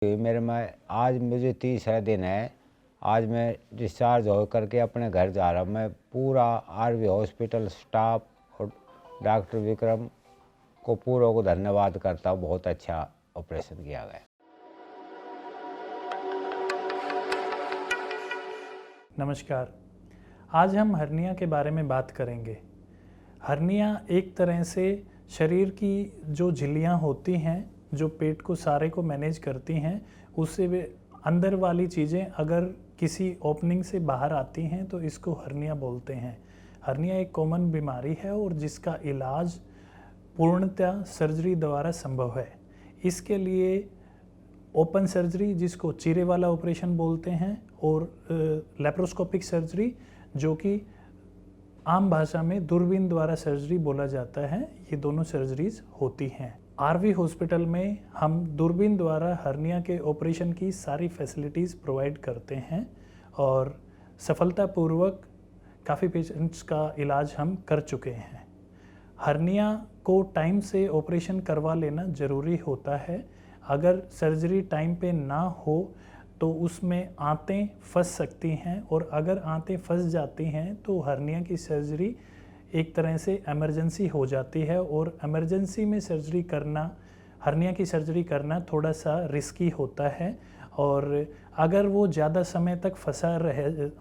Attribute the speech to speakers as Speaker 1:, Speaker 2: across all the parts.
Speaker 1: मेरे में आज मुझे 30 दिन है। आज मैं डिस्चार्ज हो करके अपने घर जा रहा हूँ। मैं पूरा आरवी हॉस्पिटल स्टाफ और डॉक्टर विक्रम को पूरा को धन्यवाद करता हूँ। बहुत अच्छा ऑपरेशन किया गया।
Speaker 2: नमस्कार। आज हम हर्निया के बारे में बात करेंगे। हर्निया एक तरह से शरीर की जो झिल्लियाँ होती हैं, जो पेट को सारे को मैनेज करती हैं, उससे वे अंदर वाली चीज़ें अगर किसी ओपनिंग से बाहर आती हैं तो इसको हर्निया बोलते हैं। हर्निया एक कॉमन बीमारी है और जिसका इलाज पूर्णतः सर्जरी द्वारा संभव है। इसके लिए ओपन सर्जरी, जिसको चीरे वाला ऑपरेशन बोलते हैं, और लेप्रोस्कोपिक सर्जरी, जो कि आम भाषा में दूरबीन द्वारा सर्जरी बोला जाता है, ये दोनों सर्जरीज होती हैं। आरवी हॉस्पिटल में हम दूरबीन द्वारा हर्निया के ऑपरेशन की सारी फैसिलिटीज़ प्रोवाइड करते हैं और सफलतापूर्वक काफ़ी पेशेंट्स का इलाज हम कर चुके हैं। हर्निया को टाइम से ऑपरेशन करवा लेना ज़रूरी होता है। अगर सर्जरी टाइम पे ना हो तो उसमें आंतें फंस सकती हैं, और अगर आंतें फंस जाती हैं तो हर्निया की सर्जरी एक तरह से इमरजेंसी हो जाती है, और इमरजेंसी में सर्जरी करना, हर्निया की सर्जरी करना थोड़ा सा रिस्की होता है। और अगर वो ज़्यादा समय तक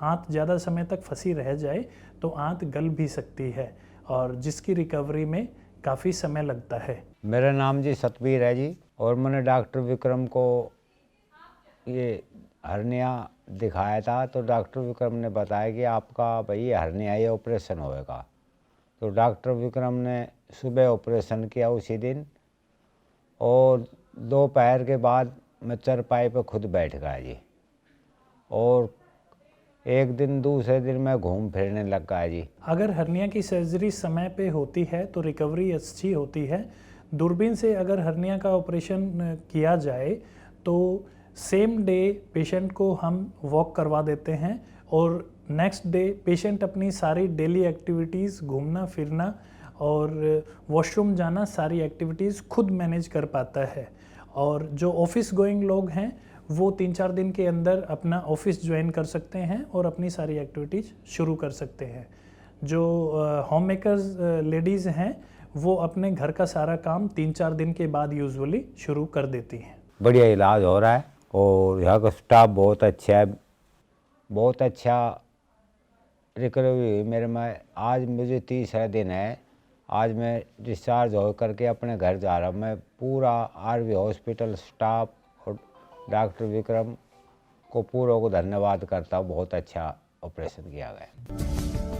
Speaker 2: आंत ज़्यादा समय तक फंसी रह जाए तो आंत गल भी सकती है, और जिसकी रिकवरी में काफ़ी समय लगता है।
Speaker 1: मेरा नाम जी सतबीर है जी, और मैंने डॉक्टर विक्रम को ये हर्निया दिखाया था। तो डॉक्टर विक्रम ने बताया कि आपका भाई हर्निया ये ऑपरेशन होएगा। तो डॉक्टर विक्रम ने सुबह ऑपरेशन किया उसी दिन, और दोपहर के बाद मैं चरपाई पर खुद बैठ गया जी, और एक दिन दूसरे दिन मैं घूम फिरने लग गया जी।
Speaker 2: अगर हर्निया की सर्जरी समय पे होती है तो रिकवरी अच्छी होती है। दूरबीन से अगर हर्निया का ऑपरेशन किया जाए तो सेम डे पेशेंट को हम वॉक करवा देते हैं, और नेक्स्ट डे पेशेंट अपनी सारी डेली एक्टिविटीज़, घूमना फिरना और वॉशरूम जाना, सारी एक्टिविटीज़ खुद मैनेज कर पाता है। और जो ऑफिस गोइंग लोग हैं वो 3-4 दिन के अंदर अपना ऑफिस ज्वाइन कर सकते हैं और अपनी सारी एक्टिविटीज़ शुरू कर सकते हैं। जो होम मेकर्स लेडीज़ हैं वो अपने घर का सारा काम 3-4 दिन के बाद यूजुअली शुरू कर देती हैं।
Speaker 1: बढ़िया इलाज हो रहा है, और यहाँ का स्टाफ बहुत अच्छा है। बहुत अच्छा रिकवरी हुई मेरे में। आज मुझे 30 दिन है। आज मैं डिस्चार्ज हो करके अपने घर जा रहा हूँ। मैं पूरा आरवी हॉस्पिटल स्टाफ और डॉक्टर विक्रम को पूरा को धन्यवाद करता हूँ। बहुत अच्छा ऑपरेशन किया गया।